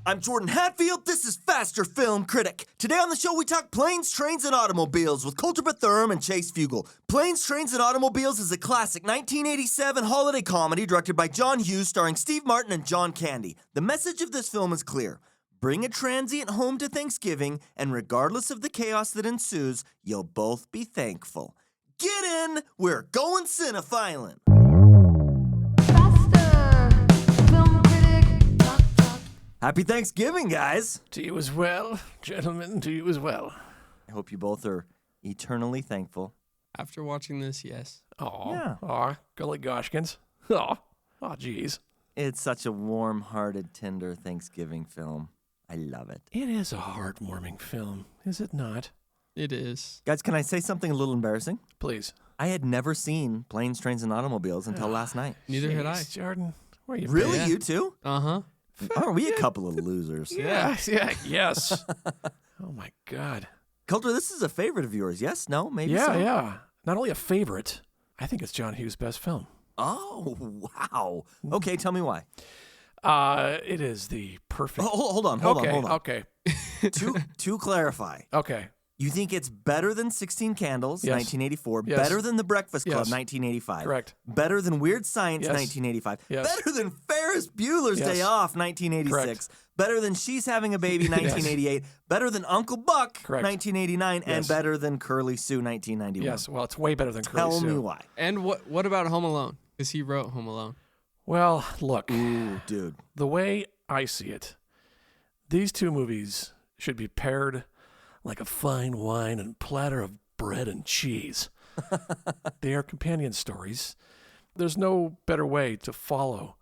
I'm Jordan Hatfield. This is Faster Film Critic. Today on the show, we talk Planes, Trains, and Automobiles with Kolter and Chase Fugel. Planes, Trains, and Automobiles is a classic 1987 holiday comedy directed by John Hughes, starring Steve Martin and John Candy. The message of this film is clear. Bring a transient home to Thanksgiving, and regardless of the chaos that ensues, you'll both be thankful. Get in! We're going cinephiling! Happy Thanksgiving, guys! To you as well, gentlemen, to you as well. I hope you both are eternally thankful. After watching this, yes. Aw, Yeah. aw, golly goshkins. Aw, geez. It's such a warm-hearted, tender Thanksgiving film. I love it. It is a heartwarming film, is it not? It is. Guys, can I say something a little embarrassing? Please. I had never seen Planes, Trains, and Automobiles until last night. Neither had I. Jeez, Jordan, where you Really? been? You too? Uh-huh. Aren't we a couple of losers? Yes. Oh, my God. Kolter, this is a favorite of yours. Yes? No? Maybe so? Yeah. Not only a favorite, I think it's John Hughes' best film. Oh, wow. Okay, tell me why. It is the perfect... Hold on. Okay. To clarify, Okay. you think it's better than 16 Candles, Yes. 1984, Yes. better than The Breakfast Club, Yes. 1985, Correct. better than Weird Science, Yes. 1985, Yes. better than Ferris Bueller's Yes. Day Off, 1986, better than She's Having a Baby, 1988, better than Uncle Buck, Correct. 1989, and Yes. better than Curly Sue, 1991. Yes, well, it's way better than Curly Tell Sue. me why. And what about Home Alone? Because he wrote Home Alone. Well, look, Ooh, dude. the way I see it, these two movies should be paired like a fine wine and platter of bread and cheese. They are companion stories. There's no better way to follow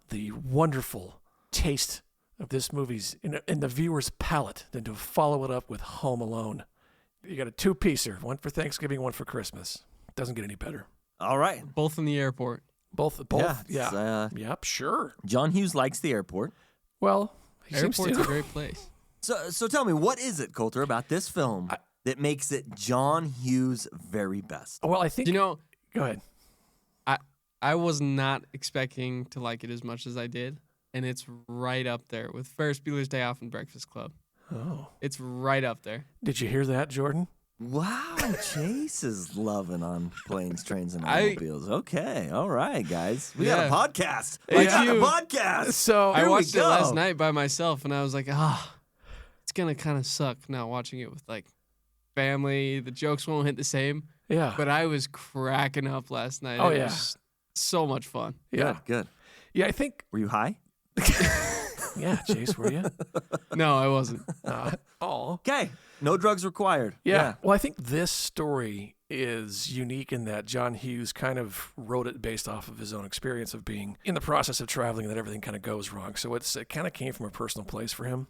the wonderful taste of this movie's in the viewer's palate than to follow it up with Home Alone. You got a two-piecer, one for Thanksgiving, one for Christmas. Doesn't get any better. All right. Both in the airport. Both, Yeah, yeah. it's, Yep, sure. John Hughes likes the airport. Well, he seems Airport's to. a great place. So tell me, what is it, Kolter, about this film that makes it John Hughes' very best? Well, I think... You know, Go ahead. I was not expecting to like it as much as I did, and it's right up there with Ferris Bueller's Day Off and Breakfast Club. Oh. It's right up there. Did you hear that, Jordan? Wow, Chase is loving on Planes, Trains, and Automobiles. Okay, all right, guys. We got a podcast. Like We got a you. podcast. So I Here we watched it go. last night by myself, and I was like, it's going to kind of suck now watching it with, like, family. The jokes won't hit the same. yeah. But I was cracking up last night. Oh, It yeah. was so much fun. Yeah. Good. Yeah, I think... Were you high? Yeah, Chase, were you? No, I wasn't. Oh. Okay. No drugs required. Yeah. Well, I think this story is unique in that John Hughes kind of wrote it based off of his own experience of being in the process of traveling and that everything kind of goes wrong. So it kind of came from a personal place for him.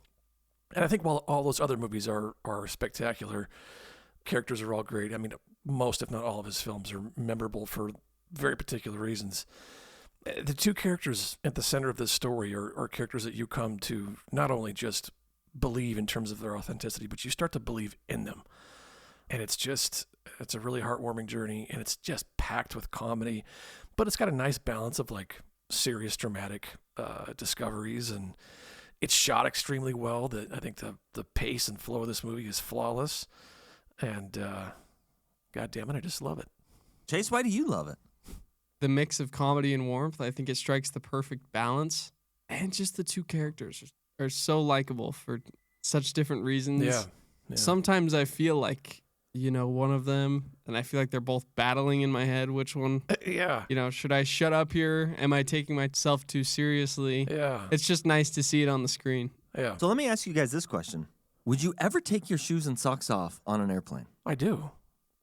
And I think while all those other movies are spectacular, characters are all great. I mean, most, if not all of his films are memorable for very particular reasons. The two characters at the center of this story are characters that you come to not only just believe in terms of their authenticity, but you start to believe in them. And it's a really heartwarming journey, and it's just packed with comedy, but it's got a nice balance of like serious dramatic discoveries, and it's shot extremely well. I think the pace and flow of this movie is flawless, and God damn it, I just love it. Chase, why do you love it? The mix of comedy and warmth, I think it strikes the perfect balance. And just the two characters are so likable for such different reasons. Yeah. Sometimes I feel like, one of them, and I feel like they're both battling in my head. Which one? Yeah. Should I shut up here? Am I taking myself too seriously? Yeah. It's just nice to see it on the screen. Yeah. So let me ask you guys this question. Would you ever take your shoes and socks off on an airplane? I do.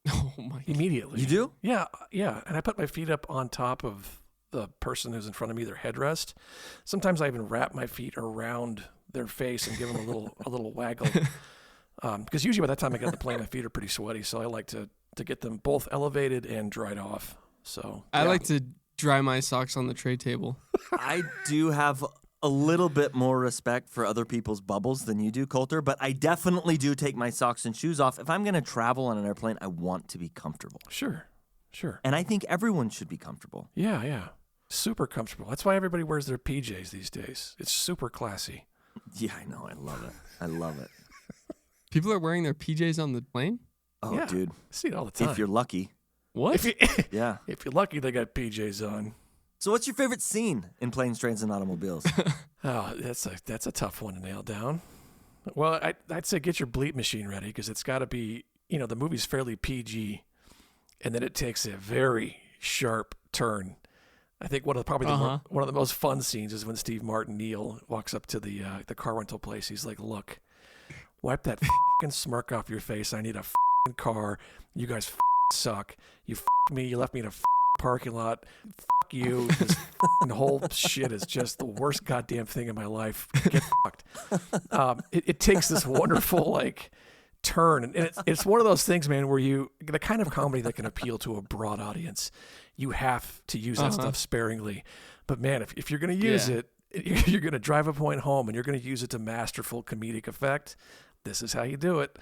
Oh my! Immediately. You do? Yeah. And I put my feet up on top of the person who's in front of me, their headrest. Sometimes I even wrap my feet around their face and give them a little waggle. Because usually by that time I get on the plane, my feet are pretty sweaty, so I like to get them both elevated and dried off. So I like to dry my socks on the tray table. I do have a little bit more respect for other people's bubbles than you do, Kolter, but I definitely do take my socks and shoes off. If I'm going to travel on an airplane, I want to be comfortable. Sure. And I think everyone should be comfortable. Yeah. Super comfortable. That's why everybody wears their PJs these days. It's super classy. Yeah, I know. I love it. I love it. People are wearing their PJs on the plane? Oh, Yeah. dude. I see it all the time. If you're lucky. What? Yeah. If you're lucky, they got PJs on. So what's your favorite scene in Planes, Trains, and Automobiles? Oh, that's a tough one to nail down. Well, I'd say get your bleep machine ready because it's got to be, the movie's fairly PG, and then it takes a very sharp turn. I think one of the most fun scenes is when Steve Martin Neil walks up to the car rental place. He's like, "Look, wipe that fucking smirk off your face. I need a fucking car. You guys suck. You me. You left me in a parking lot. Fuck you. This whole shit is just the worst goddamn thing in my life. Get fucked." It takes this wonderful turn, and it's one of those things, man, where the kind of comedy that can appeal to a broad audience, you have to use that stuff sparingly. But man, if you're going to use it, you're going to drive a point home, and you're going to use it to masterful comedic effect. This is how you do it.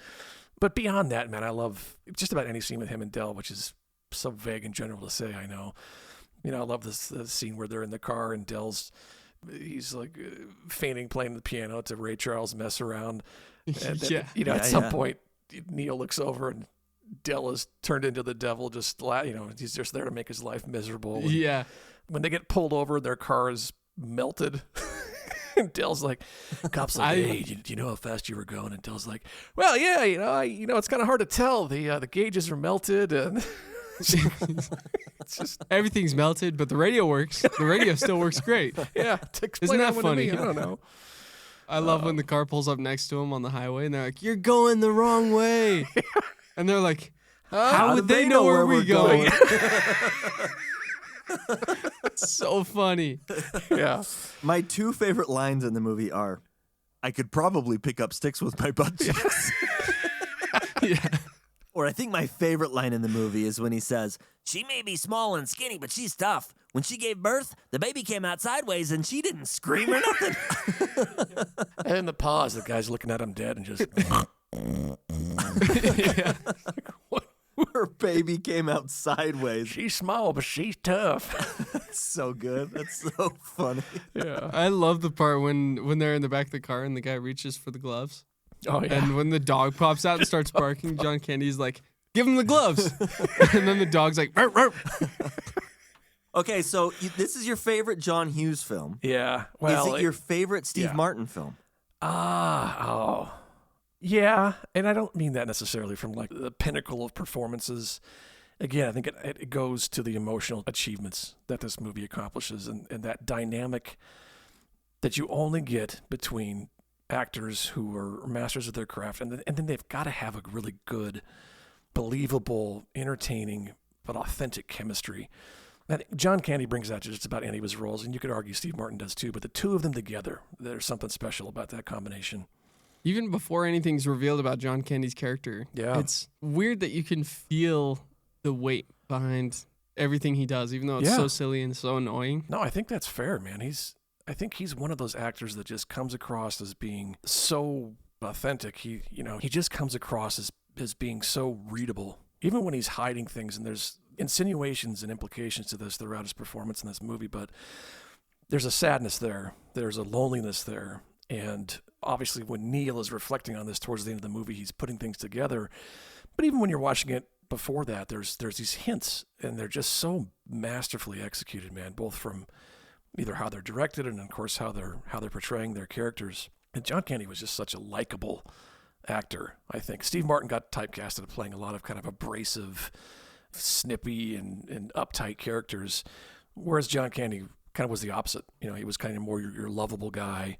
But beyond that, man, I love just about any scene with him and Del, which is so vague and general to say, I know. I love this scene where they're in the car and he's like feigning playing the piano to Ray Charles' Mess Around. And then, at some point, Neil looks over and Del is turned into the devil. He's just there to make his life miserable. And when they get pulled over, their car is melted. And Dell's like, cops like, "Hey, do you know how fast you were going?" And Dell's like, "Well, yeah, it's kind of hard to tell. The gauges are melted, and it's just Everything's melted, but the radio works. The radio still works great. yeah." Isn't that funny? I don't know. I love when the car pulls up next to him on the highway, and they're like, "You're going the wrong way," and they're like, "How would they know where we're going?" So funny. Yeah. My two favorite lines in the movie are, "I could probably pick up sticks with my butt cheeks." Yeah. Or I think my favorite line in the movie is when he says, "She may be small and skinny, but she's tough. When she gave birth, the baby came out sideways and she didn't scream or nothing." And in the pause, the guy's looking at him dead and just. Yeah. What? Her baby came out sideways. She's small, but she's tough. That's so good. That's so funny. Yeah. I love the part when they're in the back of the car and the guy reaches for the gloves. Oh yeah. And when the dog pops out and starts barking, John Candy's like, "Give him the gloves." And then the dog's like, "Ruff, ruff." Okay, so this is your favorite John Hughes film. Yeah. Well, is it your favorite Steve Martin film? Yeah, and I don't mean that necessarily from the pinnacle of performances. Again, I think it goes to the emotional achievements that this movie accomplishes and that dynamic that you only get between actors who are masters of their craft, and then they've got to have a really good, believable, entertaining, but authentic chemistry. I think John Candy brings that to just about any of his roles, and you could argue Steve Martin does too, but the two of them together, there's something special about that combination. Even before anything's revealed about John Candy's character, it's weird that you can feel the weight behind everything he does, even though it's so silly and so annoying. No, I think that's fair, man. I think he's one of those actors that just comes across as being so authentic. He just comes across as being so readable, even when he's hiding things. And there's insinuations and implications to this throughout his performance in this movie, but there's a sadness there. There's a loneliness there. And obviously when Neil is reflecting on this towards the end of the movie, he's putting things together. But even when you're watching it before that, there's these hints, and they're just so masterfully executed, man, both from either how they're directed and of course how they're portraying their characters. And John Candy was just such a likable actor, I think. Steve Martin got typecasted playing a lot of kind of abrasive, snippy and uptight characters, whereas John Candy kind of was the opposite. He was kind of more your lovable guy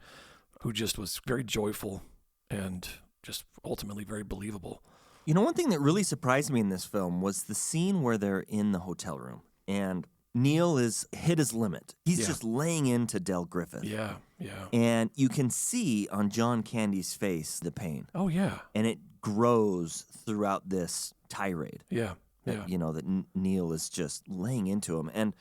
who just was very joyful and just ultimately very believable. One thing that really surprised me in this film was the scene where they're in the hotel room and Neil is hit his limit. He's just laying into Del Griffith. Yeah. And you can see on John Candy's face the pain. Oh, yeah. And it grows throughout this tirade. Yeah. That Neil is just laying into him. And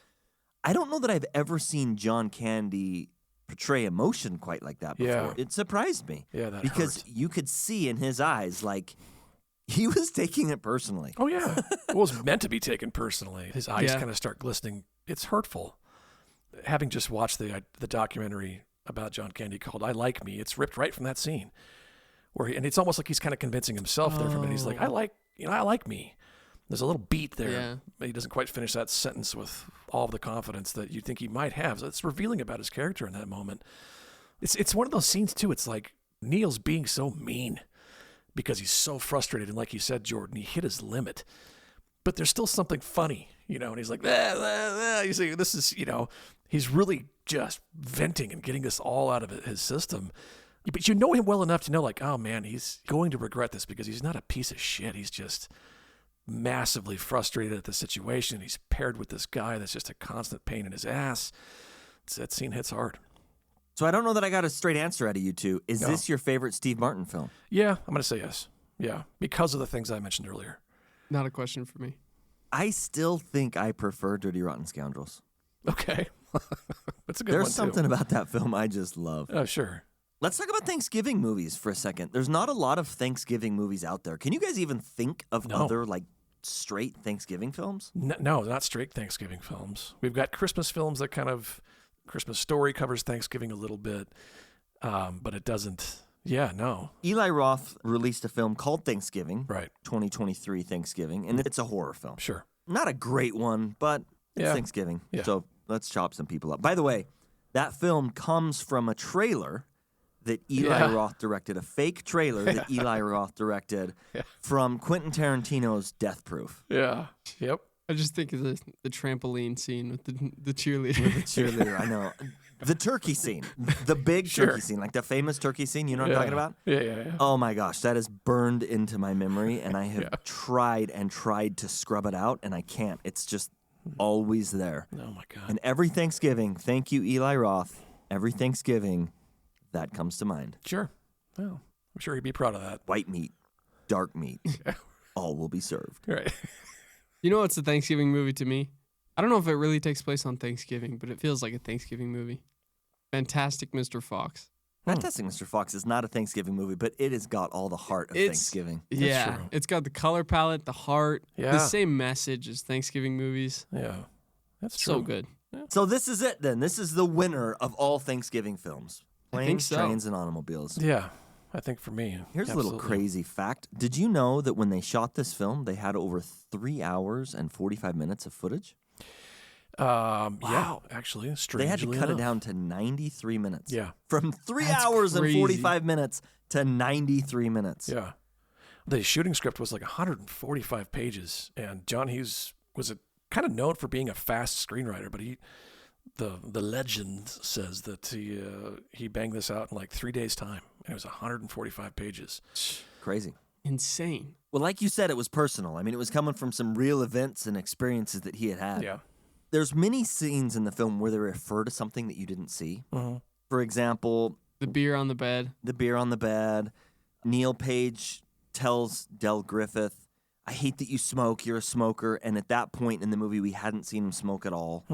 I don't know that I've ever seen John Candy portray emotion quite like that before. Yeah. It surprised me. Yeah, that because hurt. you could see in his eyes, he was taking it personally. Oh, yeah. It was meant to be taken personally. His eyes kind of start glistening. It's hurtful. Having just watched the documentary about John Candy called I Like Me. It's ripped right from that scene. And it's almost like he's kind of convincing himself there for a minute. He's like, I like me. There's a little beat there, but he doesn't quite finish that sentence with all of the confidence that you'd think he might have. So it's revealing about his character in that moment. It's one of those scenes, too. It's like Neil's being so mean because he's so frustrated. And like you said, Jordan, he hit his limit. But there's still something funny, and he's like, you see, this is, he's really just venting and getting this all out of his system. But you know him well enough to know, like, oh, man, he's going to regret this because he's not a piece of shit. He's just massively frustrated at the situation. He's paired with this guy that's just a constant pain in his ass. That scene hits hard. So I don't know that I got a straight answer out of you two. Is this your favorite Steve Martin film? Yeah, I'm going to say yes. Yeah, because of the things I mentioned earlier. Not a question for me. I still think I prefer Dirty Rotten Scoundrels. Okay. That's a good one, There's something about that film I just love. Oh, sure. Let's talk about Thanksgiving movies for a second. There's not a lot of Thanksgiving movies out there. Can you guys even think of other, like, straight Thanksgiving films? No, not straight Thanksgiving films. We've got Christmas films that kind of, Christmas Story covers Thanksgiving a little bit, but it doesn't, no. Eli Roth released a film called Thanksgiving, right? 2023 Thanksgiving, and it's a horror film. Sure. Not a great one, but it's Thanksgiving, so let's chop some people up. By the way, that film comes from a trailer that Eli Roth directed, a fake trailer that Eli Roth directed from Quentin Tarantino's Death Proof. Yeah. Yep. I just think of the trampoline scene with the cheerleader. With the cheerleader, I know. The turkey scene. The big turkey scene, like the famous turkey scene, you know what I'm talking about? Yeah. Oh my gosh, that is burned into my memory, and I have tried to scrub it out, and I can't. It's just always there. Oh my God. And every Thanksgiving, thank you, Eli Roth, every Thanksgiving, that comes to mind. Sure. Well, I'm sure he'd be proud of that. White meat, dark meat, all will be served. Right. You know what's a Thanksgiving movie to me? I don't know if it really takes place on Thanksgiving, but it feels like a Thanksgiving movie. Fantastic Mr. Fox. Fantastic Mr. Fox is not a Thanksgiving movie, but it has got all the heart of Thanksgiving. Yeah. It's got the color palette, the heart, the same message as Thanksgiving movies. Yeah. That's true. So good. Yeah. So this is it then. This is the winner of all Thanksgiving films. Planes, Trains, and Automobiles. Yeah, I think for me. Here's a little crazy fact. Did you know that when they shot this film, they had over 3 hours and 45 minutes of footage? Wow. Yeah, actually, strangely they had to cut enough. it down to 93 minutes. Yeah. From 3 hours and 45 minutes to 93 minutes. Yeah. The shooting script was like 145 pages, and John Hughes was kind of known for being a fast screenwriter, but the legend says that he banged this out in like 3 days' time, and it was 145 pages. Crazy. Insane. Well, like you said, it was personal. I mean, it was coming from some real events and experiences that he had had. Yeah. There's many scenes in the film where they refer to something that you didn't see. Mm-hmm. For example, the beer on the bed. The beer on the bed. Neil Page tells Del Griffith, I hate that you smoke. You're a smoker. And at that point in the movie, we hadn't seen him smoke at all.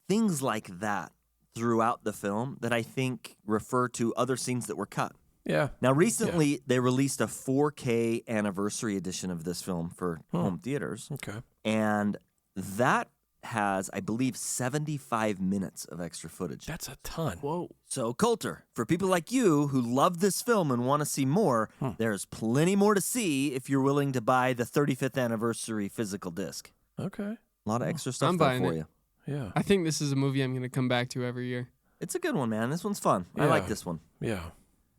Things like that throughout the film that I think refer to other scenes that were cut. Yeah. Now, recently, they released a 4K anniversary edition of this film for home theaters. Okay. And that has, I believe, 75 minutes of extra footage. That's a ton. Whoa. So, Kolter, for people like you who love this film and want to see more, there's plenty more to see if you're willing to buy the 35th anniversary physical disc. Okay. A lot of extra stuff I'm there buying for it. you. Yeah. I think this is a movie I'm going to come back to every year. It's a good one, man. This one's fun. I like this one. Yeah.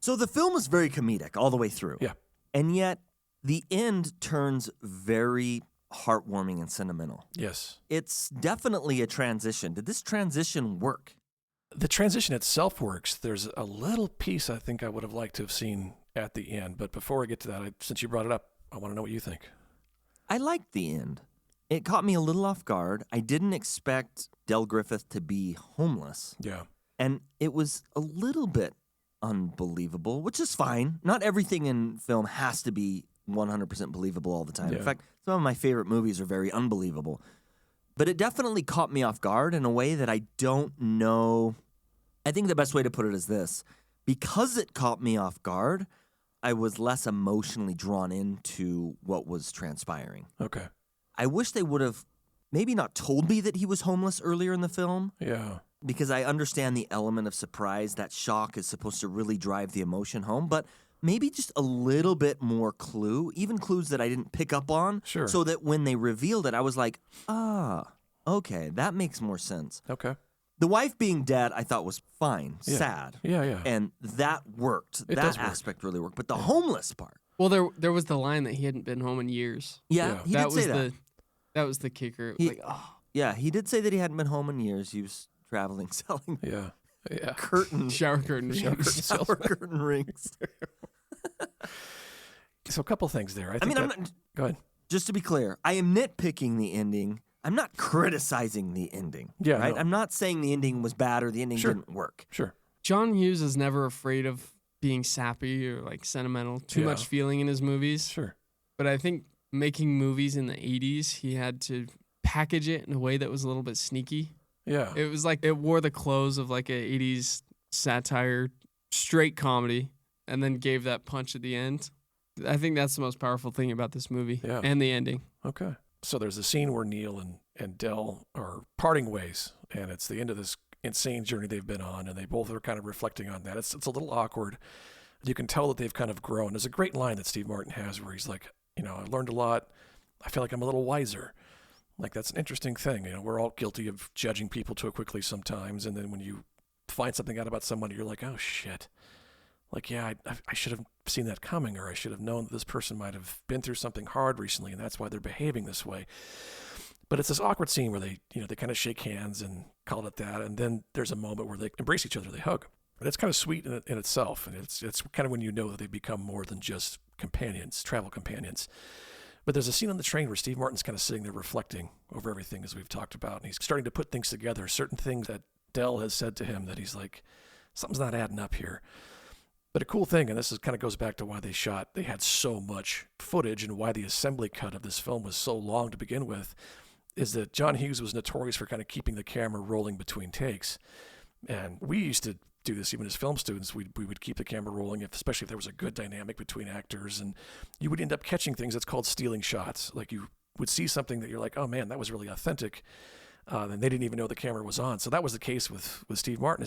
So the film is very comedic all the way through. Yeah. And yet, the end turns very heartwarming and sentimental. Yes. It's definitely a transition. Did this transition work? The transition itself works. There's a little piece I think I would have liked to have seen at the end. But before I get to that, since you brought it up, I want to know what you think. I liked the end. It caught me a little off guard. I didn't expect Del Griffith to be homeless. Yeah. And it was a little bit unbelievable, which is fine. Not everything in film has to be 100% believable all the time. Yeah. In fact, some of my favorite movies are very unbelievable. But it definitely caught me off guard in a way that I don't know. I think the best way to put it is this. Because it caught me off guard, I was less emotionally drawn into what was transpiring. Okay. I wish they would have maybe not told me that he was homeless earlier in the film. Yeah. because I understand the element of surprise. That shock is supposed to really drive the emotion home, but maybe just a little bit more clue, even clues that I didn't pick up on, so that when they revealed it, I was like, okay, that makes more sense. Okay. The wife being dead, I thought was fine, sad. Yeah. And that worked. That aspect really worked. But the homeless part. Well, there was the line that he hadn't been home in years. Yeah, he did say that. That was the kicker. It was like, oh. Yeah, he did say that he hadn't been home in years. He was traveling, selling shower curtain rings. So a couple things there. Go ahead. Just to be clear, I am nitpicking the ending. I'm not criticizing the ending. Yeah, right. No. I'm not saying the ending was bad or the ending didn't work. Sure. John Hughes is never afraid of being sappy or like sentimental. Too much feeling in his movies. Sure. But I think making movies in the 80s, he had to package it in a way that was a little bit sneaky. Yeah. It was like it wore the clothes of like a 80s satire, straight comedy, and then gave that punch at the end. I think that's the most powerful thing about this movie and the ending. Okay. So there's a scene where Neil and Del are parting ways, and it's the end of this insane journey they've been on, and they both are kind of reflecting on that. It's a little awkward. You can tell that they've kind of grown. There's a great line that Steve Martin has where he's like, I learned a lot. I feel like I'm a little wiser. Like, that's an interesting thing. We're all guilty of judging people too quickly sometimes, and then when you find something out about somebody, you're like, oh, shit. Like, yeah, I should have seen that coming, or I should have known that this person might have been through something hard recently, and that's why they're behaving this way. But it's this awkward scene where they kind of shake hands and call it that, and then there's a moment where they embrace each other, they hug. And it's kind of sweet in itself, and it's kind of when you know that they've become more than just companions, travel companions. But there's a scene on the train where Steve Martin's kind of sitting there reflecting over everything as we've talked about, and he's starting to put things together, certain things that Del has said to him that he's like, something's not adding up here. But a cool thing, and this kind of goes back to why they had so much footage and why the assembly cut of this film was so long to begin with, is that John Hughes was notorious for kind of keeping the camera rolling between takes. And we used to do this even as film students. We would keep the camera rolling, especially if there was a good dynamic between actors, and you would end up catching things that's called stealing shots. Like, you would see something that you're like, oh man, that was really authentic. And they didn't even know the camera was on. So that was the case with Steve Martin,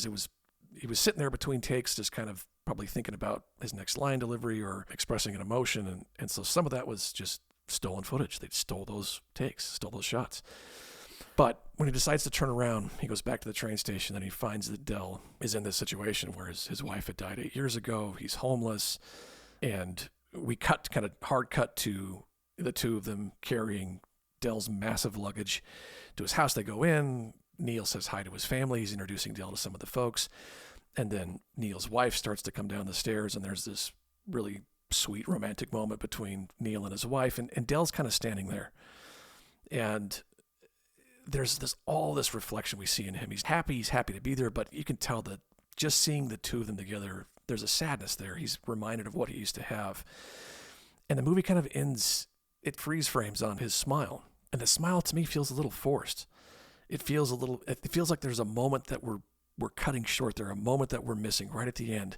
he was sitting there between takes, just kind of probably thinking about his next line delivery or expressing an emotion. And so some of that was just stolen footage. They stole those takes, stole those shots. But when he decides to turn around, he goes back to the train station, and he finds that Del is in this situation where his wife had died 8 years ago. He's homeless. And we hard cut to the two of them carrying Del's massive luggage to his house. They go in. Neil says hi to his family. He's introducing Del to some of the folks. And then Neil's wife starts to come down the stairs, and there's this really sweet romantic moment between Neil and his wife, and Del's kind of standing there. And there's all this reflection we see in him. He's happy to be there, but you can tell that just seeing the two of them together, there's a sadness there. He's reminded of what he used to have. And the movie kind of ends, it freeze frames on his smile. And the smile to me feels a little forced. It feels like there's a moment that we're cutting short there, a moment that we're missing right at the end,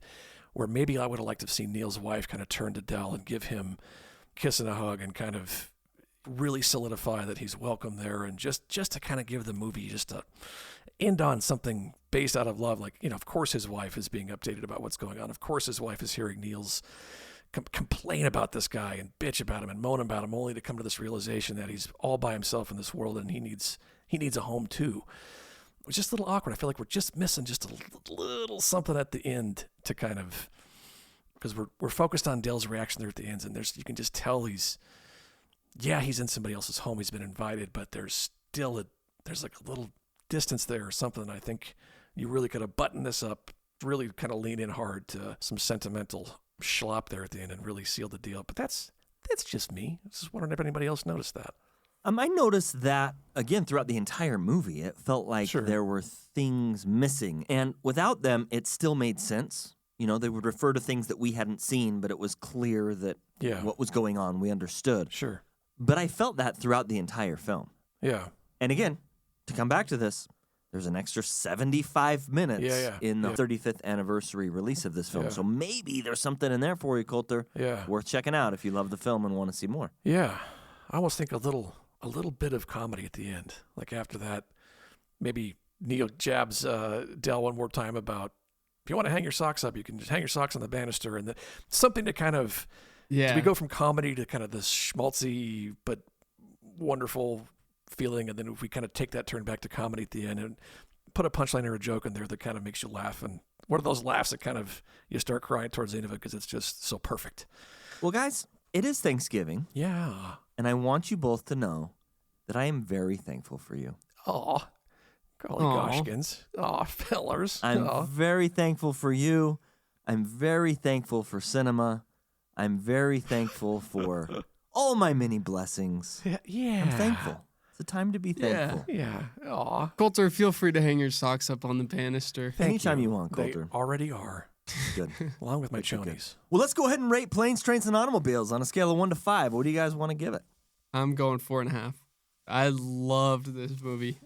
where maybe I would have liked to have seen Neil's wife kind of turn to Del and give him a kiss and a hug and kind of really solidify that he's welcome there, and just to kind of give the movie just to end on something based out of love. Like, of course his wife is being updated about what's going on. Of course his wife is hearing Neil's complain about this guy and bitch about him and moan about him, only to come to this realization that he's all by himself in this world and he needs a home too. It was just a little awkward. I feel like we're just missing just a little something at the end to kind of, because we're focused on Del's reaction there at the end, and you can just tell he's in somebody else's home. He's been invited, but there's like a little distance there or something. I think you really could have buttoned this up, really kind of lean in hard to some sentimental schlop there at the end and really seal the deal. But that's just me. I just wondering if anybody else noticed that. I noticed that, again, throughout the entire movie. It felt like there were things missing. And without them, it still made sense. They would refer to things that we hadn't seen, but it was clear that what was going on, we understood. Sure. But I felt that throughout the entire film. Yeah. And again, to come back to this, there's an extra 75 minutes in the 35th anniversary release of this film. So maybe there's something in there for you, Kolter. Yeah. Worth checking out if you love the film and want to see more. Yeah. I almost think a little bit of comedy at the end. Like after that, maybe Neo jabs Del one more time about, if you want to hang your socks up, you can just hang your socks on the banister. And something to kind of, we go from comedy to kind of this schmaltzy but wonderful feeling. And then if we kind of take that turn back to comedy at the end and put a punchline or a joke in there that kind of makes you laugh. And one of those laughs that kind of, you start crying towards the end of it because it's just so perfect. Well, guys, it is Thanksgiving. Yeah. And I want you both to know that I am very thankful for you. Aw. Golly goshkins. Aw, fellers. I'm very thankful for you. I'm very thankful for cinema. I'm very thankful for all my many blessings. Yeah. I'm thankful. It's a time to be thankful. Yeah. Aw. Colter, feel free to hang your socks up on the banister. Anytime you want, Kolter. They already are. Good. Along with my chonies. Well, let's go ahead and rate Planes, Trains, and Automobiles on a scale of 1 to 5. What do you guys want to give it? I'm going 4.5. I loved this movie.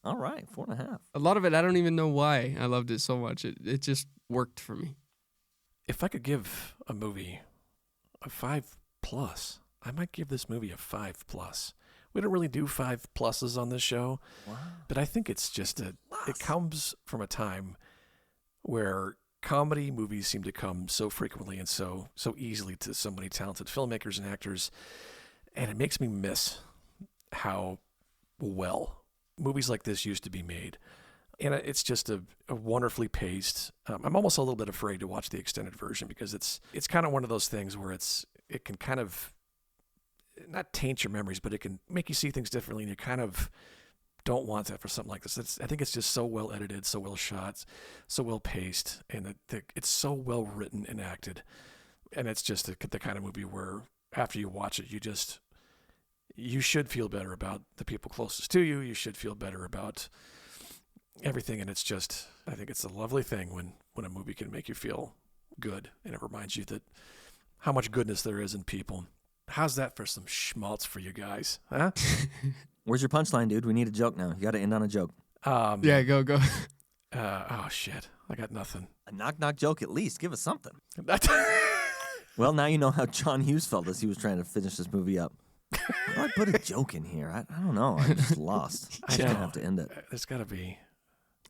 All right, 4.5. A lot of it, I don't even know why I loved it so much. It just worked for me. If I could give a movie a 5+, I might give this movie a 5+. We don't really do 5+ on this show, but I think it's just it comes from a time where comedy movies seem to come so frequently and so easily to so many talented filmmakers and actors, and it makes me miss how well movies like this used to be made. And it's just a wonderfully paced. I'm almost a little bit afraid to watch the extended version because it's kind of one of those things where it can kind of not taint your memories, but it can make you see things differently, and you kind of don't want that for something like this. I think it's just so well edited, so well shot, so well paced, and it's so well written and acted. And it's just the kind of movie where after you watch it, you should feel better about the people closest to you. You should feel better about everything. And it's just, I think it's a lovely thing when a movie can make you feel good, and it reminds you that how much goodness there is in people. How's that for some schmaltz for you guys? Huh? Where's your punchline, dude? We need a joke now. You got to end on a joke. Yeah, go. Oh, shit. I got nothing. A knock-knock joke at least. Give us something. Well, now you know how John Hughes felt as he was trying to finish this movie up. How do I put a joke in here? I don't know. I'm just lost. I'm going to have to end it. There's got to be.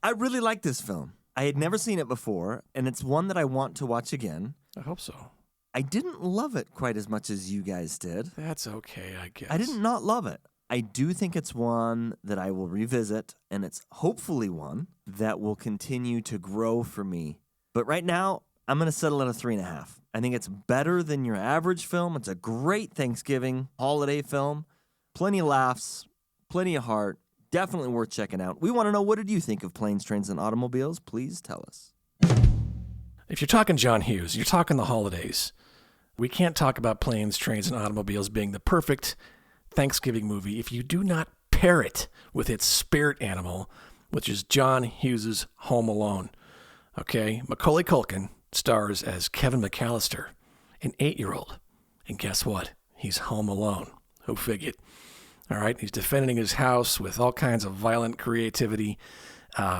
I really like this film. I had never seen it before, and it's one that I want to watch again. I hope so. I didn't love it quite as much as you guys did. That's okay, I guess. I did not love it. I do think it's one that I will revisit, and it's hopefully one that will continue to grow for me. But right now, I'm going to settle at a 3.5. I think it's better than your average film. It's a great Thanksgiving holiday film. Plenty of laughs, plenty of heart. Definitely worth checking out. We want to know, what did you think of Planes, Trains, and Automobiles? Please tell us. If you're talking John Hughes, you're talking the holidays. We can't talk about Planes, Trains, and Automobiles being the perfect Thanksgiving movie if you do not pair it with its spirit animal, which is John Hughes' Home Alone. Okay? Macaulay Culkin stars as Kevin McAllister, an 8-year-old. And guess what? He's home alone. Who figured? All right? He's defending his house with all kinds of violent creativity.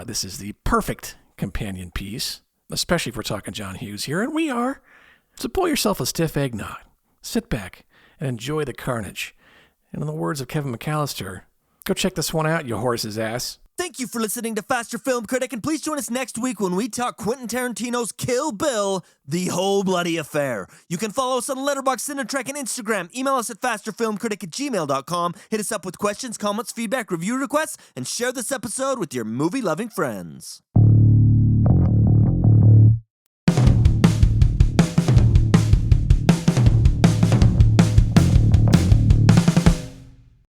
This is the perfect companion piece, especially if we're talking John Hughes here, and we are. So pour yourself a stiff eggnog, sit back, and enjoy the carnage. And in the words of Kevin McAllister, go check this one out, you horse's ass. Thank you for listening to Faster Film Critic, and please join us next week when we talk Quentin Tarantino's Kill Bill, The Whole Bloody Affair. You can follow us on Letterboxd, Cinetrack, and Instagram. Email us at fasterfilmcritic@gmail.com. Hit us up with questions, comments, feedback, review requests, and share this episode with your movie-loving friends.